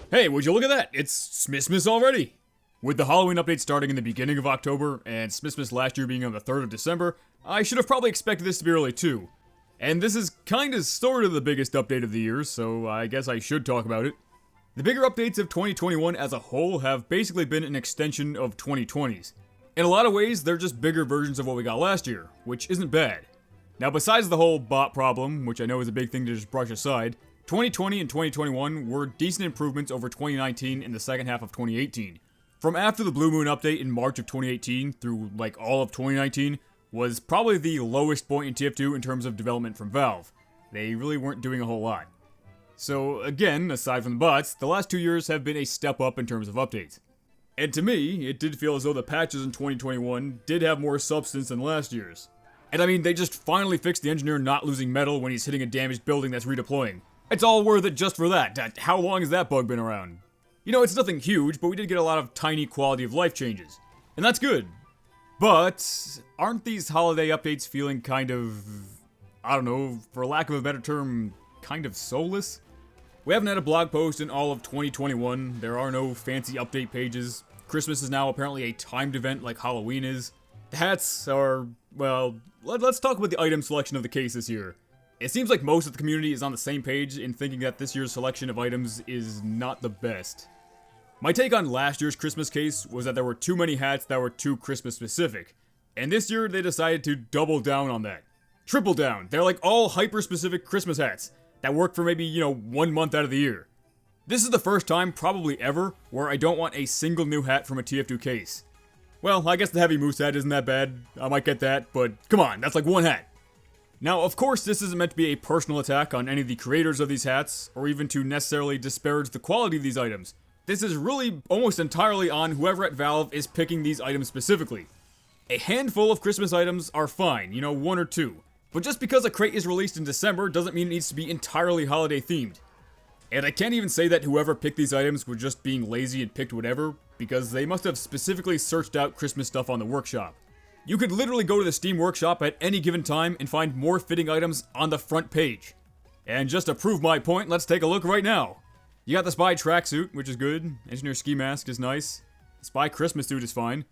Hey, would you look at that? It's Smissmas already! With the Halloween update starting in the beginning of October, and Smissmas last year being on the 3rd of December, I should have probably expected this to be early too. And this is kinda sorta the biggest update of the year, so I guess I should talk about it. The bigger updates of 2021 as a whole have basically been an extension of 2020's. In a lot of ways, they're just bigger versions of what we got last year, which isn't bad. Now, besides the whole bot problem, which I know is a big thing to just brush aside, 2020 and 2021 were decent improvements over 2019 and the second half of 2018. From after the Blue Moon update in March of 2018 through like all of 2019 was probably the lowest point in TF2 in terms of development from Valve. They really weren't doing a whole lot. So again, aside from the bots, the last 2 years have been a step up in terms of updates. And to me, it did feel as though the patches in 2021 did have more substance than last year's. And I mean, they just finally fixed the engineer not losing metal when he's hitting a damaged building that's redeploying. It's all worth it just for that. How long has that bug been around? You know, it's nothing huge, but we did get a lot of tiny quality of life changes. And that's good. But aren't these holiday updates feeling kind of, I don't know, for lack of a better term, kind of soulless? We haven't had a blog post in all of 2021, there are no fancy update pages, Christmas is now apparently a timed event like Halloween is. The hats are, well, let's talk about the item selection of the case this year. It seems like most of the community is on the same page in thinking that this year's selection of items is not the best. My take on last year's Christmas case was that there were too many hats that were too Christmas specific, and this year they decided to double down on that. Triple down, they're like all hyper-specific Christmas hats that work for maybe, 1 month out of the year. This is the first time, probably ever, where I don't want a single new hat from a TF2 case. Well, I guess the heavy moose hat isn't that bad, I might get that, but come on, that's like one hat. Now, of course, this isn't meant to be a personal attack on any of the creators of these hats, or even to necessarily disparage the quality of these items. This is really almost entirely on whoever at Valve is picking these items specifically. A handful of Christmas items are fine, 1 or 2. But just because a crate is released in December doesn't mean it needs to be entirely holiday themed. And I can't even say that whoever picked these items were just being lazy and picked whatever, because they must have specifically searched out Christmas stuff on the workshop. You could literally go to the Steam workshop at any given time and find more fitting items on the front page. And just to prove my point, let's take a look right now. You got the Spy tracksuit, which is good. Engineer ski mask is nice. Spy Christmas suit is fine.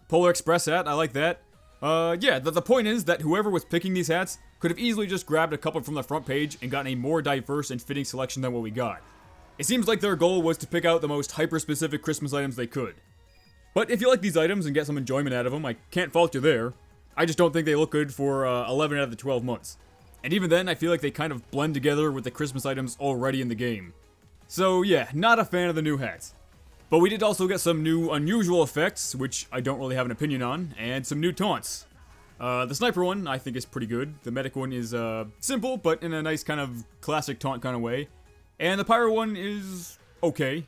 Polar Express hat, I like that. The point is that whoever was picking these hats could have easily just grabbed a couple from the front page and gotten a more diverse and fitting selection than what we got. It seems like their goal was to pick out the most hyper-specific Christmas items they could. But if you like these items and get some enjoyment out of them, I can't fault you there. I just don't think they look good for 11 out of the 12 months. And even then, I feel like they kind of blend together with the Christmas items already in the game. So yeah, not a fan of the new hats. But we did also get some new unusual effects, which I don't really have an opinion on, and some new taunts. The sniper one I think is pretty good. The medic one is simple, but in a nice kind of classic taunt kind of way. And the pyro one is okay.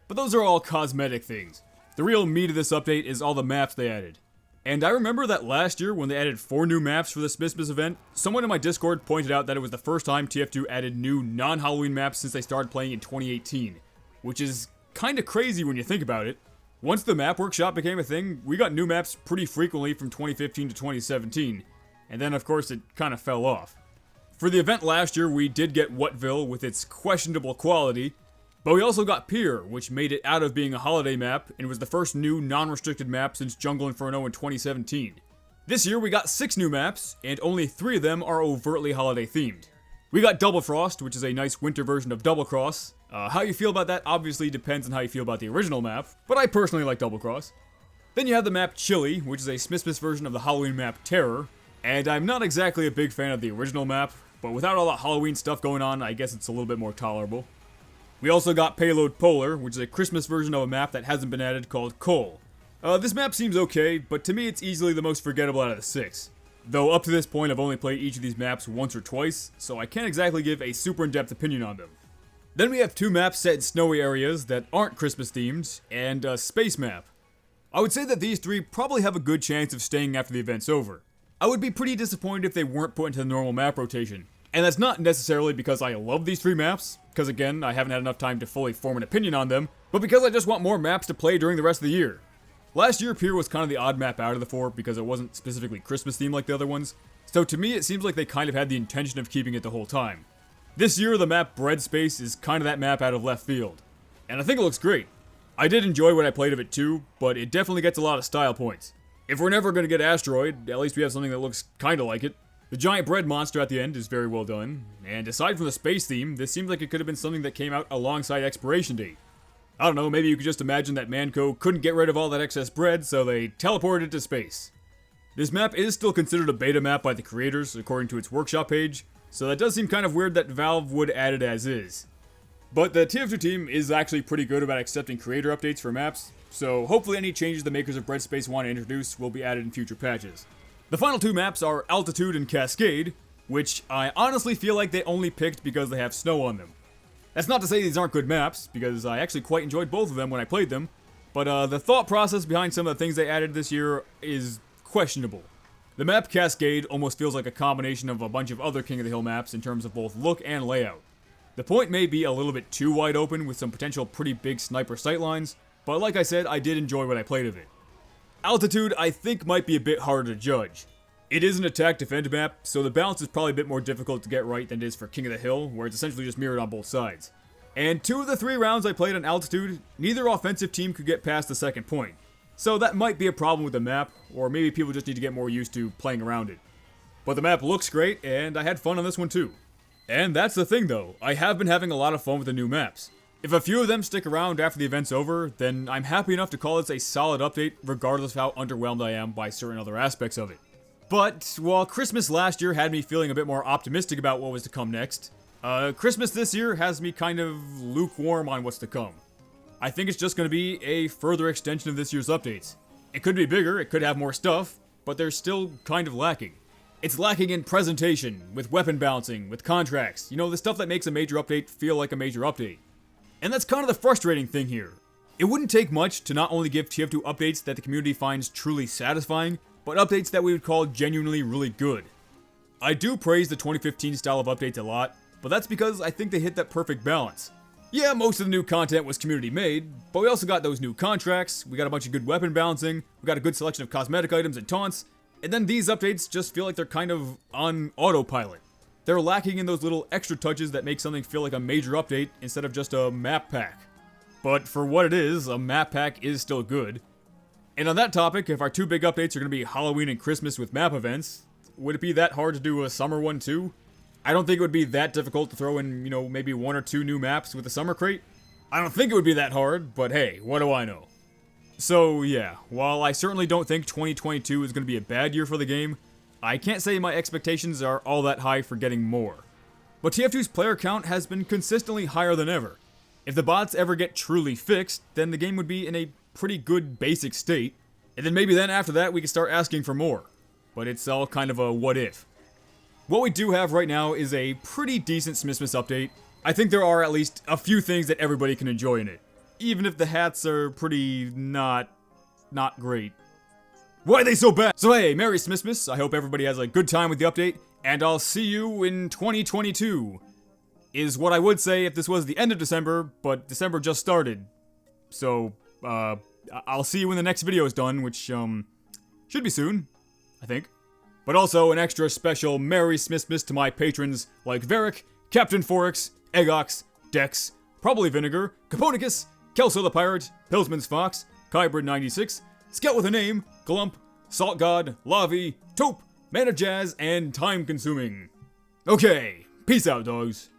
But those are all cosmetic things. The real meat of this update is all the maps they added. And I remember that last year when they added 4 new maps for the Smissmas event, someone in my Discord pointed out that it was the first time TF2 added new non-Halloween maps since they started playing in 2018. Which is kinda crazy when you think about it. Once the map workshop became a thing, we got new maps pretty frequently from 2015 to 2017. And then of course it kinda fell off. For the event last year we did get Whatville with its questionable quality, but we also got Pier, which made it out of being a holiday map, and was the first new non-restricted map since Jungle Inferno in 2017. This year we got 6 new maps, and only 3 of them are overtly holiday themed. We got Double Frost, which is a nice winter version of Double Cross. How you feel about that obviously depends on how you feel about the original map, but I personally like Double Cross. Then you have the map Chilly, which is a Smissmas version of the Halloween map Terror, and I'm not exactly a big fan of the original map, but without all the Halloween stuff going on, I guess it's a little bit more tolerable. We also got Payload Polar, which is a Christmas version of a map that hasn't been added called Coal. This map seems okay, but to me it's easily the most forgettable out of the 6. Though up to this point I've only played each of these maps once or twice, so I can't exactly give a super in-depth opinion on them. Then we have 2 maps set in snowy areas that aren't Christmas themed, and a space map. I would say that these 3 probably have a good chance of staying after the event's over. I would be pretty disappointed if they weren't put into the normal map rotation. And that's not necessarily because I love these 3 maps, because again, I haven't had enough time to fully form an opinion on them, but because I just want more maps to play during the rest of the year. Last year, Pier was kind of the odd map out of the 4 because it wasn't specifically Christmas themed like the other ones, so to me it seems like they kind of had the intention of keeping it the whole time. This year, the map Bread Space is kind of that map out of left field. and I think it looks great. I did enjoy what I played of it too, but it definitely gets a lot of style points. If we're never going to get Asteroid, at least we have something that looks kinda like it. The giant bread monster at the end is very well done, and aside from the space theme, this seems like it could have been something that came out alongside expiration date. I don't know, maybe you could just imagine that Manco couldn't get rid of all that excess bread, so they teleported it to space. This map is still considered a beta map by the creators, according to its workshop page, so that does seem kind of weird that Valve would add it as is. But the TF2 team is actually pretty good about accepting creator updates for maps, so hopefully any changes the makers of Bread Space want to introduce will be added in future patches. The final two maps are Altitude and Cascade, which I honestly feel like they only picked because they have snow on them. That's not to say these aren't good maps, because I actually quite enjoyed both of them when I played them, but the thought process behind some of the things they added this year is questionable. The map Cascade almost feels like a combination of a bunch of other King of the Hill maps in terms of both look and layout. The point may be a little bit too wide open with some potential pretty big sniper sightlines, but like I said, I did enjoy what I played of it. Altitude, I think, might be a bit harder to judge. It is an attack-defend map, so the balance is probably a bit more difficult to get right than it is for King of the Hill, where it's essentially just mirrored on both sides. And 2 of the 3 rounds I played on Altitude, neither offensive team could get past the second point. So that might be a problem with the map, or maybe people just need to get more used to playing around it. But the map looks great, and I had fun on this one too. And that's the thing though, I have been having a lot of fun with the new maps. If a few of them stick around after the event's over, then I'm happy enough to call this a solid update, regardless of how underwhelmed I am by certain other aspects of it. But while Christmas last year had me feeling a bit more optimistic about what was to come next, Christmas this year has me kind of lukewarm on what's to come. I think it's just going to be a further extension of this year's updates. It could be bigger, it could have more stuff, but they're still kind of lacking. It's lacking in presentation, with weapon balancing, with contracts, you know, the stuff that makes a major update feel like a major update. And that's kind of the frustrating thing here. It wouldn't take much to not only give TF2 updates that the community finds truly satisfying, but updates that we would call genuinely really good. I do praise the 2015 style of updates a lot, but that's because I think they hit that perfect balance. Yeah, most of the new content was community made, but we also got those new contracts, we got a bunch of good weapon balancing, we got a good selection of cosmetic items and taunts, and then these updates just feel like they're kind of on autopilot. They're lacking in those little extra touches that make something feel like a major update instead of just a map pack. But for what it is, a map pack is still good. And on that topic, if our 2 big updates are going to be Halloween and Christmas with map events, would it be that hard to do a summer one too? I don't think it would be that difficult to throw in, you know, maybe 1 or 2 new maps with the summer crate. I don't think it would be that hard, but hey, what do I know? So yeah, while I certainly don't think 2022 is going to be a bad year for the game, I can't say my expectations are all that high for getting more. But TF2's player count has been consistently higher than ever. If the bots ever get truly fixed, then the game would be in a pretty good basic state, and then maybe then after that we can start asking for more. But it's all kind of a what if. What we do have right now is a pretty decent Smissmas update. I think there are at least a few things that everybody can enjoy in it, even if the hats are pretty not great. Why are they so bad? So hey, Merry Smissmas, I hope everybody has a good time with the update, and I'll see you in 2022. Is what I would say if this was the end of December, but December just started. So, I'll see you when the next video is done, which, should be soon, I think. But also an extra special Merry Smissmas to my patrons like Varric, Captain Forex, Eggox, Dex, Probably Vinegar, Caponicus, Kelso the Pirate, Pillsman's Fox, Kybrid96, Scout with a Name, Glump, Salt God, Lavi, Taupe, Man of Jazz, and Time Consuming. Okay, peace out, dogs.